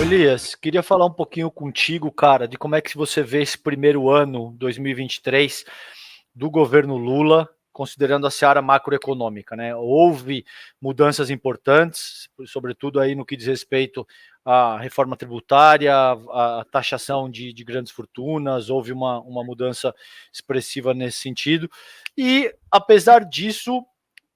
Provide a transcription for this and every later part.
Elias, queria falar um pouquinho contigo, cara, de como é que você vê esse primeiro ano, 2023, do governo Lula, considerando a seara macroeconômica, né? Houve mudanças importantes, sobretudo aí no que diz respeito à reforma tributária, à taxação de grandes fortunas, houve uma mudança expressiva nesse sentido. E, apesar disso,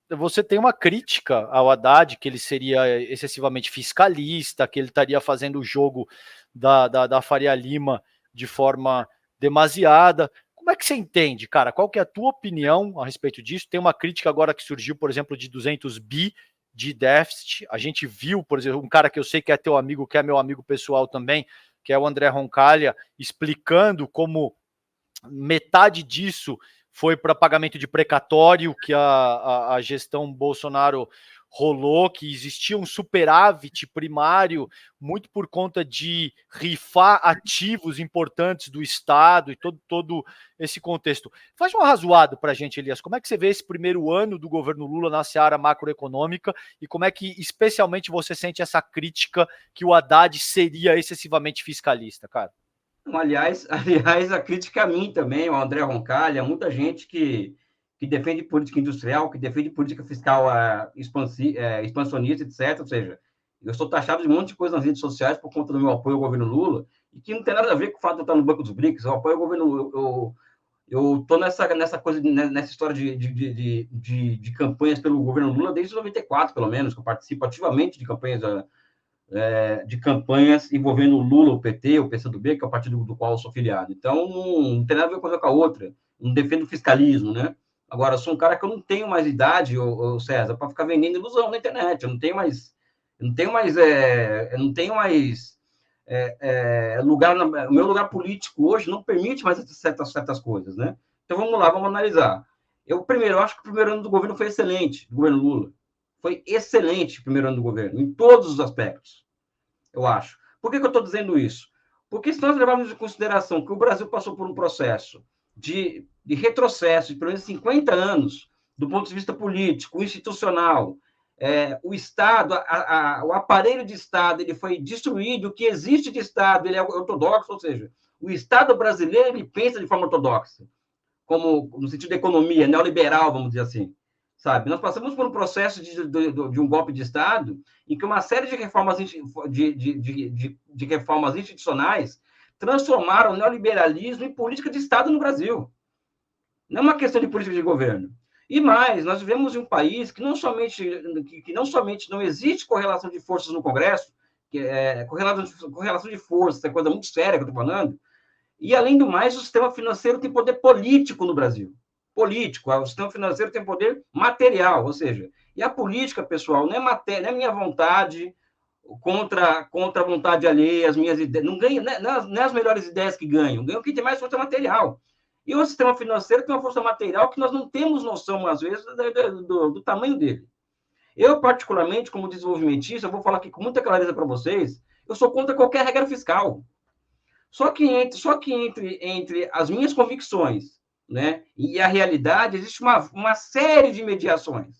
você tem uma crítica ao Haddad, que ele seria excessivamente fiscalista, que ele estaria fazendo o jogo da Faria Lima de forma demasiada. Como é que você entende, cara? Qual que é a tua opinião a respeito disso? Tem uma crítica agora que surgiu, por exemplo, de 200 bi de déficit. A gente viu, por exemplo, um cara que eu sei que é teu amigo, que é meu amigo pessoal também, que é o André Roncalha, explicando como metade disso foi para pagamento de precatório que a gestão Bolsonaro rolou, que existia um superávit primário muito por conta de rifar ativos importantes do Estado e todo esse contexto. Faz um arrazoado para a gente, Elias, como é que você vê esse primeiro ano do governo Lula na seara macroeconômica e como é que especialmente você sente essa crítica que o Haddad seria excessivamente fiscalista, cara? Aliás, a crítica a mim também, ao André Roncalha, muita gente que defende política industrial, que defende política fiscal expansionista, etc. Ou seja, eu sou taxado de um monte de coisa nas redes sociais por conta do meu apoio ao governo Lula, e que não tem nada a ver com o fato de eu estar no Banco dos BRICS. Eu apoio o governo. Eu estou nessa coisa, nessa história de campanhas pelo governo Lula desde 94, pelo menos, que eu participo ativamente de campanhas envolvendo o Lula, o PT, o PCdoB, que é o partido do qual eu sou filiado. Então, não tem nada a ver uma coisa com a outra. Não defendo o fiscalismo, né? Agora, eu sou um cara que eu não tenho mais idade, César, para ficar vendendo ilusão na internet. Eu não tenho mais lugar. O meu lugar político hoje não permite mais certas coisas, né? Então, vamos lá, vamos analisar. Eu acho que o primeiro ano do governo foi excelente, do governo Lula. Foi excelente o primeiro ano do governo, em todos os aspectos, eu acho. Por que eu estou dizendo isso? Porque se nós levarmos em consideração que o Brasil passou por um processo de retrocesso de pelo menos 50 anos, do ponto de vista político, institucional, o Estado, o aparelho de Estado, ele foi destruído, o que existe de Estado, ele é ortodoxo, ou seja, o Estado brasileiro, ele pensa de forma ortodoxa, como no sentido da economia, neoliberal, vamos dizer assim. Sabe? Nós passamos por um processo de um golpe de Estado em que uma série de reformas, de reformas institucionais transformaram o neoliberalismo em política de Estado no Brasil. Não é uma questão de política de governo. E mais, nós vivemos em um país que não somente não existe correlação de forças no Congresso, correlação de forças, é coisa muito séria que eu estou falando, e, além do mais, o sistema financeiro tem poder político no Brasil. Político, o sistema financeiro tem poder material, ou seja, e a política, pessoal, não é minha vontade contra a vontade alheia, as minhas ideias, não ganha, não é as melhores ideias que ganham quem tem mais força material. E o sistema financeiro tem uma força material que nós não temos noção, às vezes, do tamanho dele. Eu, particularmente, como desenvolvimentista, eu vou falar aqui com muita clareza para vocês, eu sou contra qualquer regra fiscal. Só que entre as minhas convicções, né, e a realidade, existe uma série de mediações.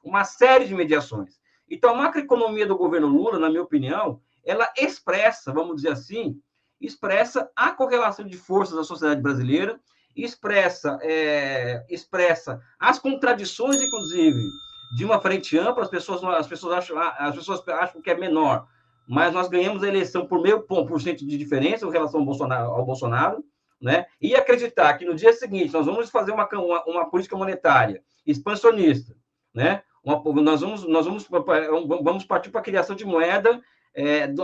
Uma série de mediações. Então, a macroeconomia do governo Lula, na minha opinião, ela expressa, vamos dizer assim, expressa a correlação de forças da sociedade brasileira, expressa as contradições, inclusive, de uma frente ampla. As pessoas acham que é menor, mas nós ganhamos a eleição por meio por cento de diferença em relação ao Bolsonaro, né? E acreditar que no dia seguinte nós vamos fazer uma política monetária expansionista, né? Vamos partir para a criação de moeda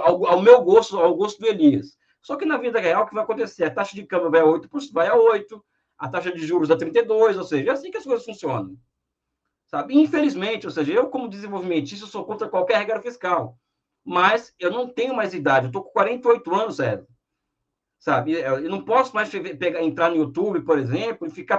ao meu gosto, ao gosto do Elias. Só que na vida real, o que vai acontecer? A taxa de câmbio vai a 8, a taxa de juros a 32, ou seja, é assim que as coisas funcionam. Sabe? Infelizmente, ou seja, eu, como desenvolvimentista, sou contra qualquer regra fiscal. Mas eu não tenho mais idade, eu estou com 48 anos, César. Sabe? Eu não posso mais entrar no YouTube, por exemplo, e ficar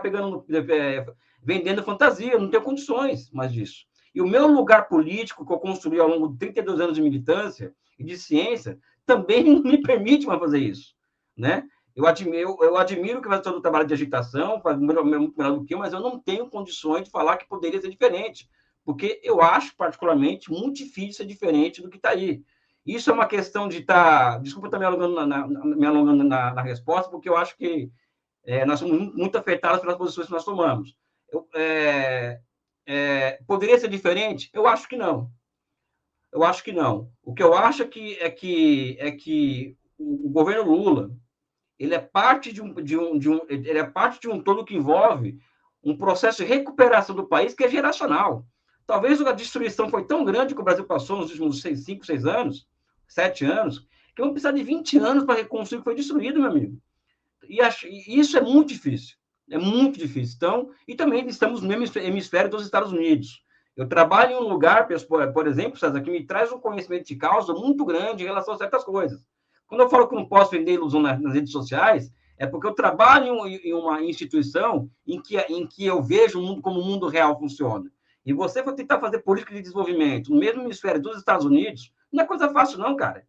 vendendo fantasia, eu não tenho condições mais disso. E o meu lugar político, que eu construí ao longo de 32 anos de militância e de ciência, também não me permite mais fazer isso. Né? Eu admiro que vai todo o trabalho de agitação, faz muito melhor do que eu, mas eu não tenho condições de falar que poderia ser diferente, porque eu acho, particularmente, muito difícil ser diferente do que está aí. Isso é uma questão de estar... Desculpa estar me alongando na resposta, porque eu acho que nós somos muito afetados pelas posições que nós tomamos. Poderia ser diferente? Eu acho que não. Eu acho que não. O que eu acho é que o governo Lula ele é parte ele é parte de um todo que envolve um processo de recuperação do país que é geracional. Talvez a destruição foi tão grande que o Brasil passou nos últimos 5, 6 anos, 7 anos, que vamos precisar de 20 anos para reconstruir o que foi destruído, meu amigo. E isso é muito difícil. É muito difícil. Então, e também estamos no mesmo hemisfério dos Estados Unidos. Eu trabalho em um lugar, por exemplo, César, que me traz um conhecimento de causa muito grande em relação a certas coisas. Quando eu falo que não posso vender ilusão nas redes sociais, é porque eu trabalho em uma instituição em que eu vejo o mundo como o mundo real funciona. E você for tentar fazer política de desenvolvimento no mesmo hemisfério dos Estados Unidos, não é coisa fácil, não, cara.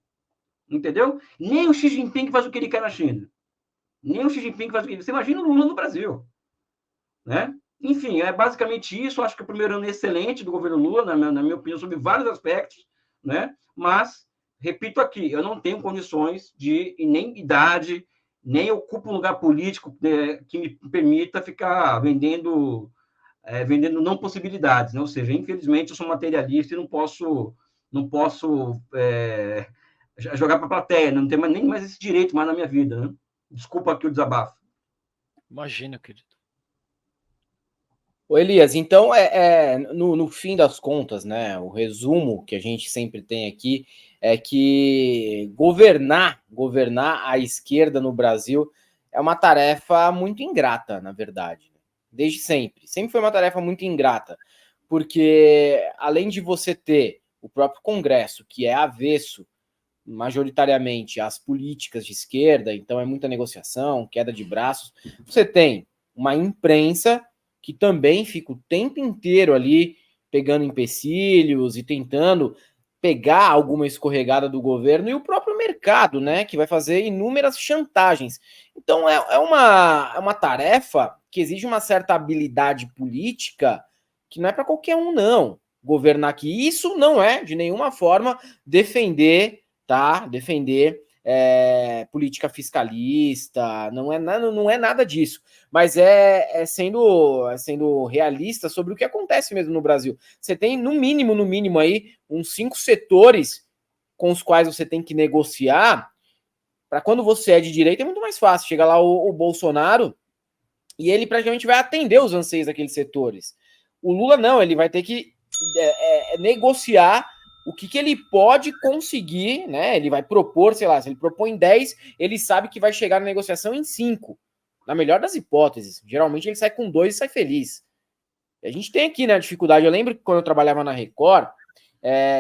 Entendeu? Nem o Xi Jinping faz o que ele quer na China. Nem o Xi Jinping faz o que... Você imagina o Lula no Brasil, né? Enfim, é basicamente isso. Acho que o primeiro ano é excelente do governo Lula, na minha opinião, sobre vários aspectos, né? Mas, repito aqui, eu não tenho condições nem idade, nem ocupo um lugar político que me permita ficar vendendo não possibilidades, né? Ou seja, infelizmente eu sou materialista e não posso jogar para a plateia, não tenho nem mais esse direito mais na minha vida, né? Desculpa aqui o desabafo. Imagina, querido. Ô Elias, então no fim das contas, né? O resumo que a gente sempre tem aqui é que governar a esquerda no Brasil é uma tarefa muito ingrata, na verdade. Desde sempre. Sempre foi uma tarefa muito ingrata. Porque além de você ter o próprio Congresso, que é avesso majoritariamente às políticas de esquerda, então é muita negociação, queda de braços, você tem uma imprensa que também fica o tempo inteiro ali pegando empecilhos e tentando pegar alguma escorregada do governo, e o próprio mercado, né, que vai fazer inúmeras chantagens. Então é uma tarefa que exige uma certa habilidade política que não é para qualquer um, não, governar aqui. Isso não é, de nenhuma forma, defender política fiscalista, não é nada disso, mas sendo realista sobre o que acontece mesmo no Brasil. Você tem, no mínimo aí, uns 5 setores com os quais você tem que negociar. Para quando você é de direita é muito mais fácil. Chega lá o Bolsonaro e ele praticamente vai atender os anseios daqueles setores. O Lula não, ele vai ter que negociar o que ele pode conseguir, né? Ele vai propor, sei lá, se ele propõe 10, ele sabe que vai chegar na negociação em 5. Na melhor das hipóteses. Geralmente ele sai com 2 e sai feliz. A gente tem aqui, né, a dificuldade. Eu lembro que quando eu trabalhava na Record,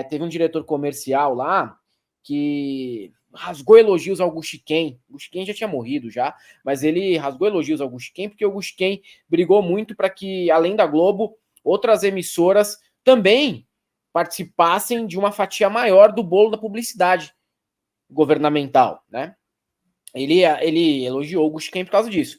teve um diretor comercial lá que rasgou elogios ao Guxiquem. O Guxiquem já tinha morrido já, mas ele rasgou elogios ao Guxiquem porque o Guxiquem brigou muito para que, além da Globo, outras emissoras também participassem de uma fatia maior do bolo da publicidade governamental, né? Ele elogiou o Guxiquem por causa disso.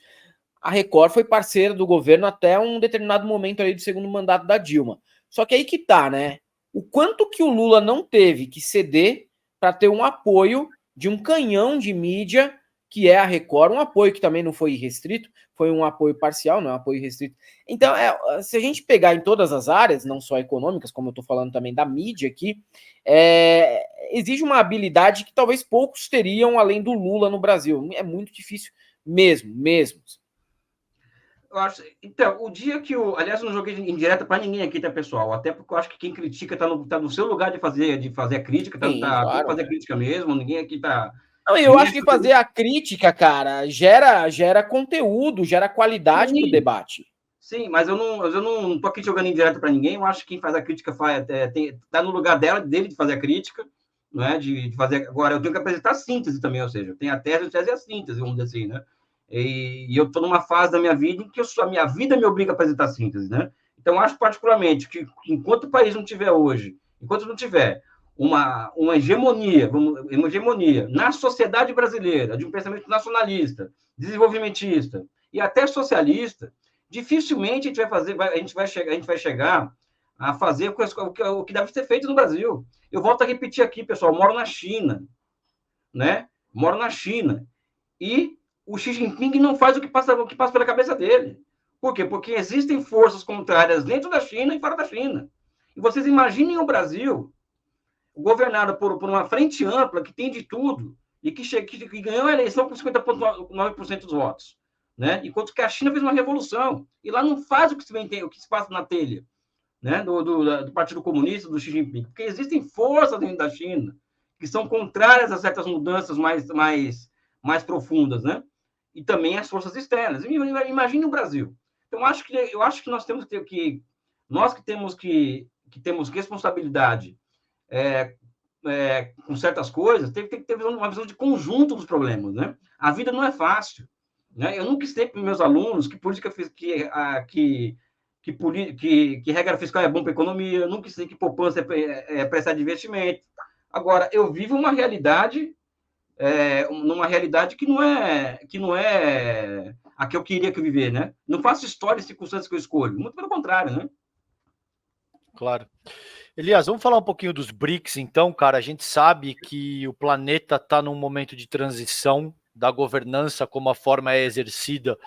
A Record foi parceira do governo até um determinado momento ali do segundo mandato da Dilma. Só que aí que tá, né? O quanto que o Lula não teve que ceder para ter um apoio de um canhão de mídia que é a Record, um apoio que também não foi restrito, foi um apoio parcial, não é um apoio restrito. Então, se a gente pegar em todas as áreas, não só econômicas, como eu estou falando também da mídia aqui, exige uma habilidade que talvez poucos teriam além do Lula no Brasil. É muito difícil mesmo. Eu acho, então, o dia que aliás, eu não joguei indireta para ninguém aqui, tá, pessoal? Até porque eu acho que quem critica tá no seu lugar de fazer a crítica, Sim, claro. Claro. Fazer a crítica mesmo, ninguém aqui tá. Não, eu acho que fazer a crítica, cara, gera conteúdo, gera qualidade pro debate. Sim, mas eu não tô aqui jogando indireta para ninguém. Eu acho que quem faz a crítica tá no lugar dele de fazer a crítica, não é? De fazer. Agora, eu tenho que apresentar a síntese também, ou seja, tem a tese e a síntese, vamos dizer assim, né? E eu estou numa fase da minha vida em que a minha vida me obriga a apresentar síntese, né? Então, acho particularmente que enquanto o país não tiver hoje, enquanto não tiver uma hegemonia na sociedade brasileira, de um pensamento nacionalista, desenvolvimentista e até socialista, dificilmente a gente vai chegar a fazer o que deve ser feito no Brasil. Eu volto a repetir aqui, pessoal, eu moro na China, né? Moro na China. E o Xi Jinping não faz o que passa pela cabeça dele. Por quê? Porque existem forças contrárias dentro da China e fora da China. E vocês imaginem o Brasil governado por uma frente ampla que tem de tudo e que ganhou a eleição com 50,9% dos votos. Né? Enquanto que a China fez uma revolução. E lá não faz o que se passa na telha, né? do Partido Comunista, do Xi Jinping. Porque existem forças dentro da China que são contrárias a certas mudanças mais profundas, né? E também as forças externas. Imagine o Brasil. Então, eu acho que nós temos que nós que temos responsabilidade com certas coisas, tem que ter uma visão de conjunto dos problemas, né? A vida não é fácil, né? Eu nunca ensinei para meus alunos que política que regra fiscal é bom para a economia, eu nunca ensinei que poupança é prestar de investimento. Agora, eu vivo uma realidade numa realidade que não é a que eu queria que eu viver, né? Não faço história e circunstâncias que eu escolho, muito pelo contrário, né? Claro. Elias, vamos falar um pouquinho dos BRICS, então, cara. A gente sabe que o planeta está num momento de transição da governança, como a forma é exercida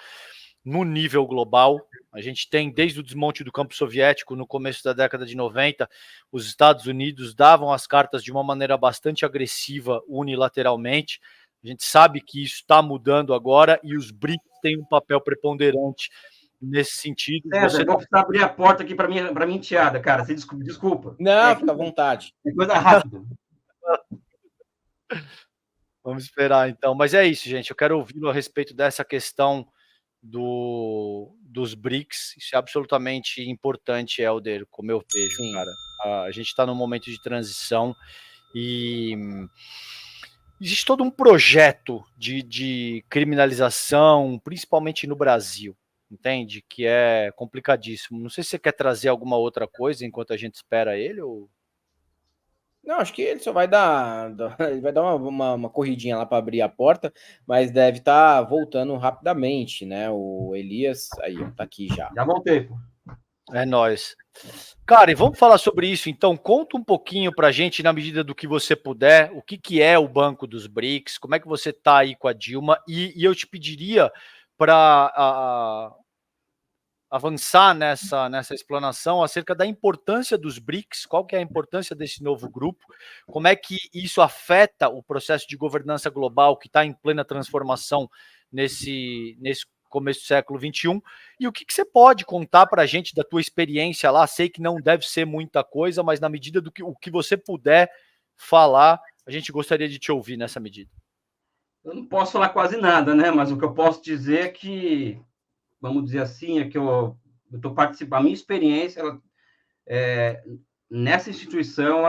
no nível global. A gente tem, desde o desmonte do campo soviético, no começo da década de 90, os Estados Unidos davam as cartas de uma maneira bastante agressiva, unilateralmente. A gente sabe que isso está mudando agora e os BRICS têm um papel preponderante nesse sentido. César, vou precisar abrir a porta aqui para minha enteada, cara. Você desculpa. Não, fica à vontade. É coisa rápida. Vamos esperar, então. Mas é isso, gente. Eu quero ouvi-lo a respeito dessa questão dos BRICS. Isso é absolutamente importante, Helder, como eu vejo, sim, cara. A gente está num momento de transição e existe todo um projeto de criminalização, principalmente no Brasil, entende? Que é complicadíssimo. Não sei se você quer trazer alguma outra coisa enquanto a gente espera ele, ou... Não, acho que ele só vai dar ele vai dar uma corridinha lá para abrir a porta, mas deve estar voltando rapidamente, né? O Elias, aí, tá aqui já. Já voltei, pô. É nóis. Cara, e vamos falar sobre isso, então. Conta um pouquinho pra gente, na medida do que você puder, o que é o Banco dos BRICS, como é que você tá aí com a Dilma, e eu te pediria para avançar nessa explanação acerca da importância dos BRICS, qual que é a importância desse novo grupo, como é que isso afeta o processo de governança global que está em plena transformação nesse começo do século XXI, e o que você pode contar para a gente da tua experiência lá. Sei que não deve ser muita coisa, mas na medida do que você puder falar, a gente gostaria de te ouvir nessa medida. Eu não posso falar quase nada, né? Mas o que eu posso dizer é que, vamos dizer assim, é que eu estou participando. A minha experiência, nessa instituição,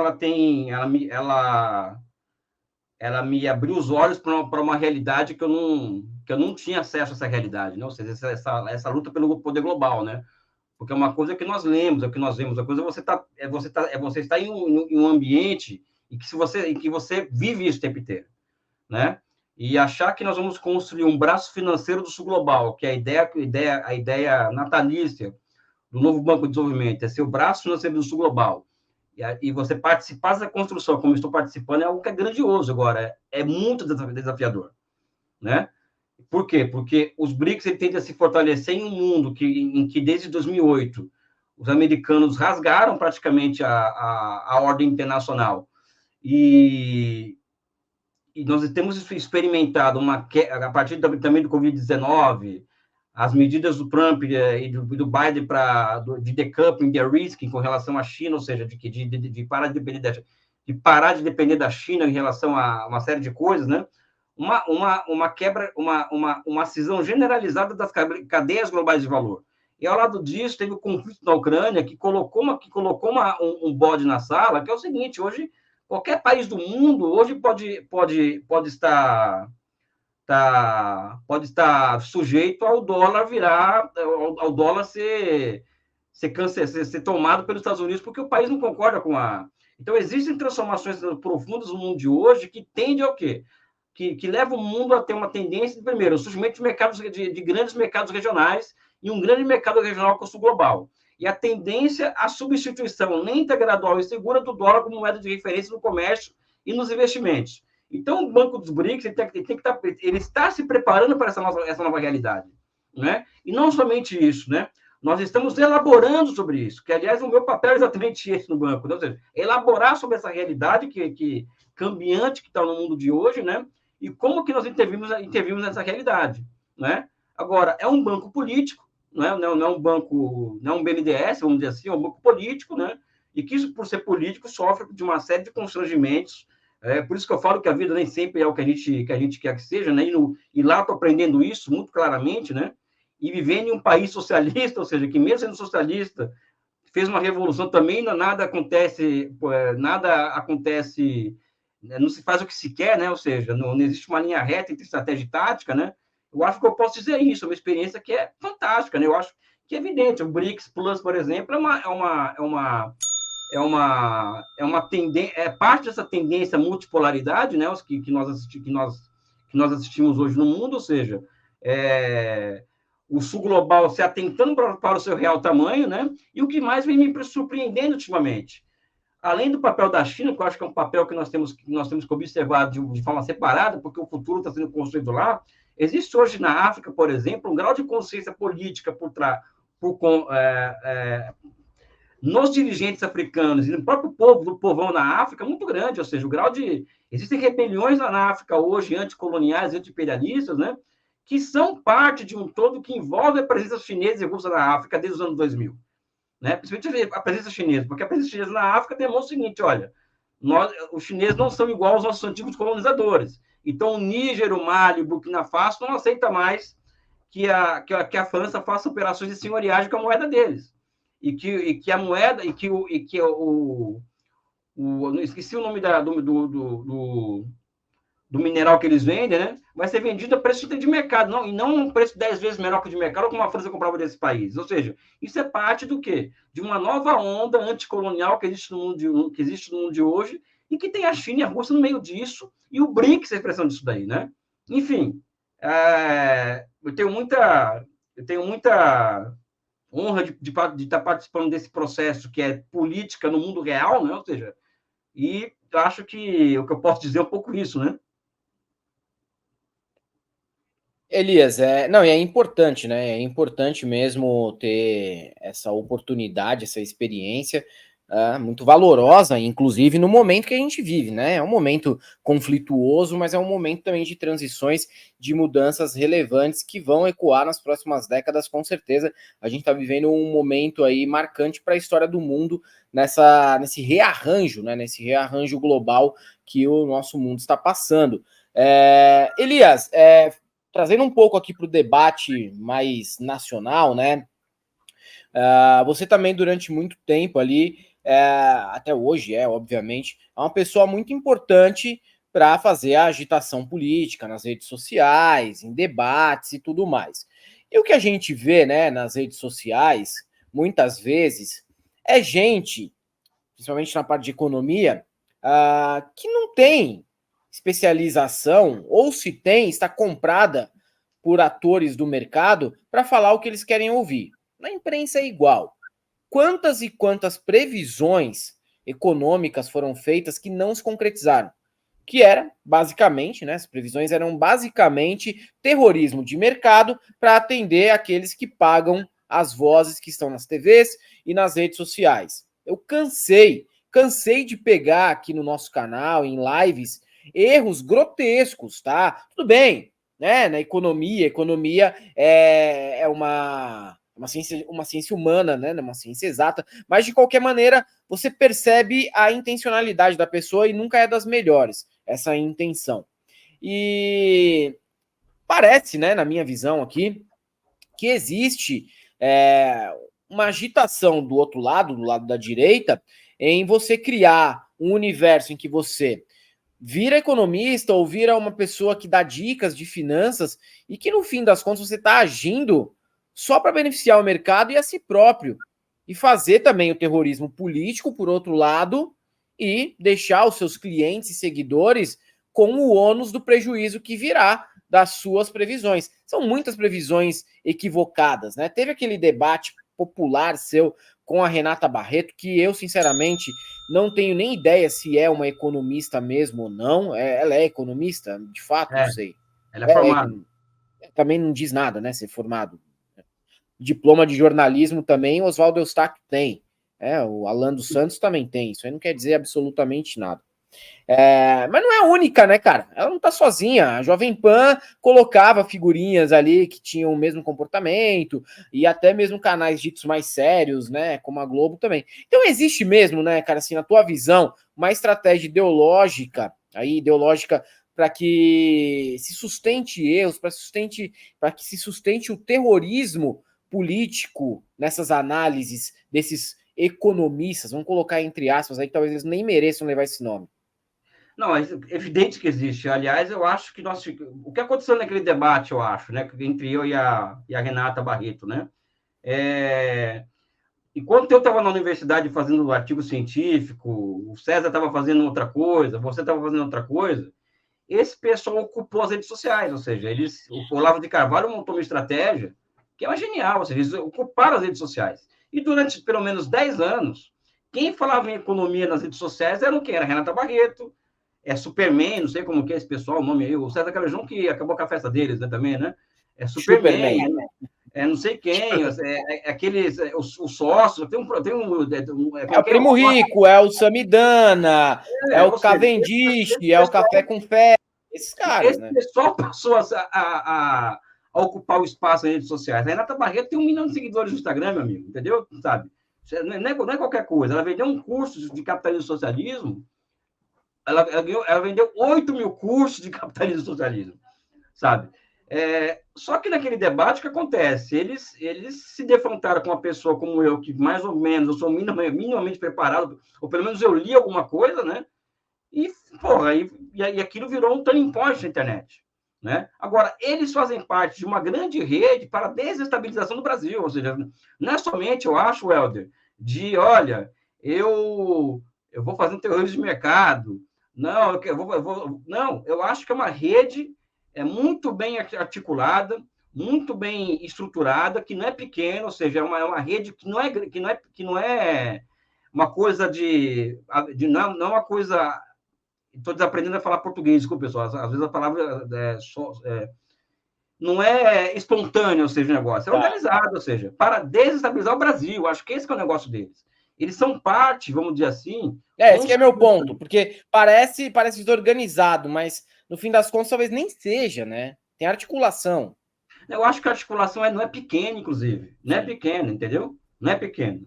ela me abriu os olhos para uma realidade que eu não tinha acesso a essa realidade, né? Ou seja, essa luta pelo poder global, né? Porque é uma coisa que nós lemos, é o que nós vemos, a coisa é você estar em um ambiente em que você vive isso o tempo inteiro, né? E achar que nós vamos construir um braço financeiro do Sul Global, que é a ideia natalícia do novo Banco de Desenvolvimento, é ser o braço financeiro do Sul Global. E você participar dessa construção, como estou participando, é algo que é grandioso agora, é muito desafiador, né? Por quê? Porque os BRICS tendem a se fortalecer em um mundo em que desde 2008, os americanos rasgaram praticamente a ordem internacional. E nós temos experimentado a partir também do Covid-19, as medidas do Trump e do Biden de decoupling the risk com relação à China, ou seja, de parar de depender da China em relação a uma série de coisas, né? Uma quebra, uma cisão generalizada das cadeias globais de valor. E ao lado disso, teve o conflito na Ucrânia, que colocou um bode na sala, que é o seguinte: hoje, qualquer país do mundo hoje pode estar sujeito ao dólar ao dólar ser tomado pelos Estados Unidos, porque o país não concorda com a... Então, existem transformações profundas no mundo de hoje que tendem ao quê? Que leva o mundo a ter uma tendência, primeiro, o surgimento de grandes mercados regionais e um grande mercado regional com o sul global. e a tendência à substituição lenta, gradual e segura do dólar como moeda de referência no comércio e nos investimentos. Então, o Banco dos BRICS ele está se preparando para essa nova realidade, né? E não somente isso, né? Nós estamos elaborando sobre isso, que, aliás, o meu papel é exatamente esse no banco, né? Ou seja, elaborar sobre essa realidade cambiante que está no mundo de hoje, né? E como que nós intervimos nessa realidade, né? Agora, é um banco político, né? Não é um banco, não é um BNDES, vamos dizer assim, é um banco político, né? E que isso, por ser político, sofre de uma série de constrangimentos. Por isso que eu falo que a vida nem sempre é o que a gente quer que seja, né? E lá estou aprendendo isso muito claramente, né? E vivendo em um país socialista, ou seja, que mesmo sendo socialista, fez uma revolução também, nada acontece, não se faz o que se quer, né? Ou seja, não existe uma linha reta entre estratégia e tática, né? Eu acho que eu posso dizer isso, é uma experiência que é fantástica, né? Eu acho que é evidente. O BRICS Plus, por exemplo, é uma tendência, é parte dessa tendência multipolaridade, né? Que nós assistimos hoje no mundo, ou seja, o sul global se atentando para o seu real tamanho, né? E o que mais vem me surpreendendo ultimamente, além do papel da China, que eu acho que é um papel que nós temos que observar de forma separada, porque o futuro está sendo construído lá, existe hoje na África, por exemplo, um grau de consciência política nos dirigentes africanos e no próprio povão na África muito grande, ou seja, existem rebeliões na África hoje, anticoloniais, anti-imperialistas, né, que são parte de um todo que envolve a presença chinesa e russa na África desde os anos 2000. Né? Principalmente a presença chinesa, porque a presença chinesa na África demonstra o seguinte, olha, os chineses não são igual aos nossos antigos colonizadores. Então, o Níger, o Mali, o Burkina Faso não aceita mais que a França faça operações de senhoriagem com a moeda deles. E que a moeda, não esqueci o nome do mineral que eles vendem, né? Vai ser vendido a preço de mercado, e não um preço 10 vezes menor que o de mercado, como a França comprava desse país. Ou seja, isso é parte do quê? De uma nova onda anticolonial que existe no mundo de hoje, e que tem a China e a Rússia no meio disso, e o BRICS é a expressão disso daí, né? Enfim, eu tenho muita honra de estar participando desse processo que é política no mundo real, né? Ou seja, e eu acho que o que eu posso dizer é um pouco isso, né? Elias, não, e é importante, né? É importante mesmo ter essa oportunidade, essa experiência muito valorosa, inclusive no momento que a gente vive, né? É um momento conflituoso, mas é um momento também de transições, de mudanças relevantes que vão ecoar nas próximas décadas, com certeza. A gente está vivendo um momento aí marcante para a história do mundo nesse rearranjo, né? Nesse rearranjo global que o nosso mundo está passando. Elias, trazendo um pouco aqui para o debate mais nacional, né? Você também, durante muito tempo ali, até hoje, obviamente, é uma pessoa muito importante para fazer a agitação política nas redes sociais, em debates e tudo mais. E o que a gente vê, né, nas redes sociais, muitas vezes, é gente, principalmente na parte de economia, que não tem especialização, ou se tem, está comprada por atores do mercado para falar o que eles querem ouvir. Na imprensa é igual. Quantas e quantas previsões econômicas foram feitas que não se concretizaram? Que era, basicamente, né, as previsões eram basicamente terrorismo de mercado para atender aqueles que pagam as vozes que estão nas TVs e nas redes sociais. Eu cansei de pegar aqui no nosso canal, em lives, erros grotescos, tá? Tudo bem, né? Na economia é uma ciência humana, né? Uma ciência exata, mas de qualquer maneira você percebe a intencionalidade da pessoa e nunca é das melhores essa intenção. E parece, né, na minha visão aqui, que existe uma agitação do outro lado, do lado da direita, em você criar um universo em que você vira economista ou vira uma pessoa que dá dicas de finanças e que, no fim das contas, você está agindo só para beneficiar o mercado e a si próprio. E fazer também o terrorismo político, por outro lado, e deixar os seus clientes e seguidores com o ônus do prejuízo que virá das suas previsões. São muitas previsões equivocadas, né? Teve aquele debate popular seu com a Renata Barreto, que eu, sinceramente, não tenho nem ideia se é uma economista mesmo ou não. Ela é economista? De fato, não sei. Ela é formada. Também não diz nada, né, ser formado. Diploma de jornalismo também, o Oswaldo Eustáquio tem. O Alan dos Santos também tem. Isso aí não quer dizer absolutamente nada. Mas não é a única, né, cara? Ela não tá sozinha. A Jovem Pan colocava figurinhas ali que tinham o mesmo comportamento e até mesmo canais ditos mais sérios, né, como a Globo também. Então existe mesmo, né, cara, assim, na tua visão, uma estratégia ideológica para que se sustente erros, para que se sustente o terrorismo político nessas análises desses economistas, vamos colocar entre aspas aí, que talvez eles nem mereçam levar esse nome. Não, é evidente que existe. Aliás, eu acho que o que aconteceu naquele debate, eu acho, né, entre eu e a Renata Barreto, né? Enquanto eu estava na universidade fazendo um artigo científico, o César estava fazendo outra coisa, você estava fazendo outra coisa, esse pessoal ocupou as redes sociais, ou seja, o Olavo de Carvalho montou uma estratégia que é genial, ou seja, eles ocuparam as redes sociais. E durante pelo menos 10 anos, quem falava em economia nas redes sociais era quem? Era a Renata Barreto, Superman, não sei como que é esse pessoal, o nome aí, o César Calejão, que acabou com a festa deles, né, também, né? Superman. Não sei quem, aqueles, os sócios, tem o Primo Rico, é o Samidana, é o Cavendish, é o Café com Fé, esses caras, né? Esse pessoal passou a ocupar o espaço nas redes sociais. A Renata Barreto tem 1 milhão de seguidores no Instagram, meu amigo, entendeu? Sabe? Não é qualquer coisa. Ela vendeu um curso de capitalismo e socialismo, ela vendeu 8 mil cursos de capitalismo e socialismo, sabe? Só que naquele debate, o que acontece? Eles se defrontaram com uma pessoa como eu, que mais ou menos, eu sou minimamente preparado, ou pelo menos eu li alguma coisa, né? E, porra, e aquilo virou um turning point na internet, né? Agora, eles fazem parte de uma grande rede para a desestabilização do Brasil, ou seja, não é somente, eu acho, Helder, olha, eu vou fazer um terrorismo de mercado, não, eu acho que é uma rede muito bem articulada, muito bem estruturada, que não é pequena, ou seja, é uma rede que não é uma coisa não é uma coisa. Estou desaprendendo a falar português, desculpa, pessoal. Às vezes a palavra não é espontânea, ou seja, o negócio é organizado, ou seja, para desestabilizar o Brasil. Acho que esse que é o negócio deles. Eles são parte, vamos dizer assim. Esse que é meu ponto, porque parece desorganizado, mas no fim das contas talvez nem seja, né? Tem articulação. Eu acho que a articulação não é pequena, inclusive. Não é pequena, entendeu? Não é pequena.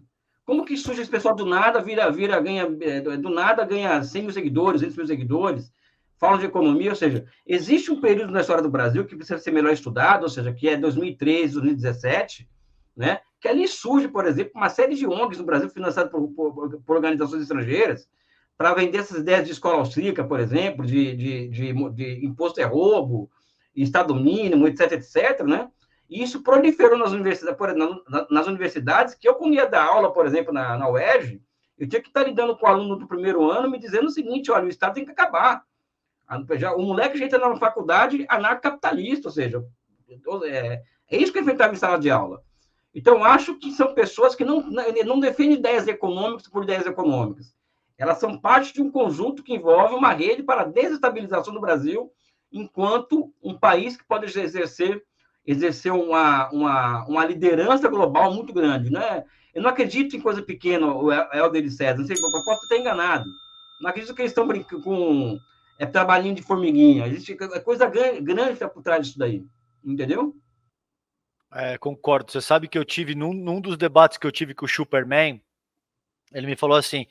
Como que surge esse pessoal do nada, do nada ganha 100 mil seguidores, 200 mil seguidores, falam de economia, ou seja, existe um período na história do Brasil que precisa ser melhor estudado, ou seja, que é 2013, 2017, né? Que ali surge, por exemplo, uma série de ONGs no Brasil financiadas por organizações estrangeiras para vender essas ideias de escola austríaca, por exemplo, de imposto é roubo, Estado mínimo, etc, etc, né? E isso proliferou nas universidades, que eu, quando ia dar aula, por exemplo, na UERJ, eu tinha que estar lidando com o aluno do primeiro ano me dizendo o seguinte, olha, o Estado tem que acabar. O moleque já entra na faculdade anarcocapitalista, ou seja, é isso que ele enfrentava em sala de aula. Então, acho que são pessoas que não defendem ideias econômicas por ideias econômicas. Elas são parte de um conjunto que envolve uma rede para a desestabilização do Brasil enquanto um país que pode exercer uma liderança global muito grande, né? Eu não acredito em coisa pequena, o Helder e César, não sei, eu posso estar enganado. Não acredito que eles estão brincando com trabalhinho de formiguinha. Existe coisa grande que está por trás disso daí, entendeu? Concordo. Você sabe que eu tive, num dos debates que eu tive com o Superman, ele me falou assim,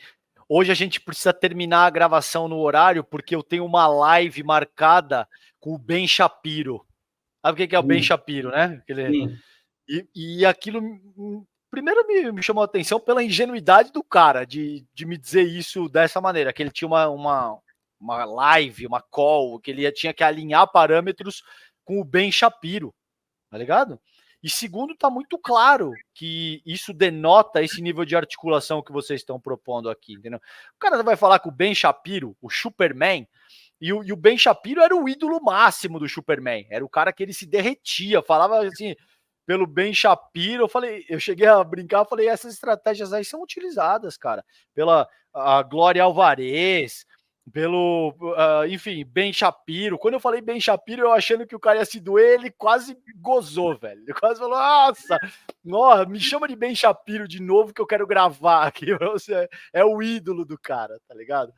hoje a gente precisa terminar a gravação no horário porque eu tenho uma live marcada com o Ben Shapiro. Sabe o que é o Ben Shapiro, né? E aquilo, primeiro me chamou a atenção pela ingenuidade do cara de me dizer isso dessa maneira, que ele tinha uma live, uma call, que ele tinha que alinhar parâmetros com o Ben Shapiro, tá ligado? E segundo, tá muito claro que isso denota esse nível de articulação que vocês estão propondo aqui, entendeu? O cara vai falar com o Ben Shapiro, o Superman, e o Ben Shapiro era o ídolo máximo do Superman. Era o cara que ele se derretia, falava assim, pelo Ben Shapiro. Eu cheguei a brincar, falei, essas estratégias aí são utilizadas, cara, pela a Glória Alvarez, pelo, enfim, Ben Shapiro. Quando eu falei Ben Shapiro, eu achando que o cara ia se doer, ele quase gozou, velho. Ele quase falou, nossa, me chama de Ben Shapiro de novo que eu quero gravar aqui. Você é o ídolo do cara, tá ligado?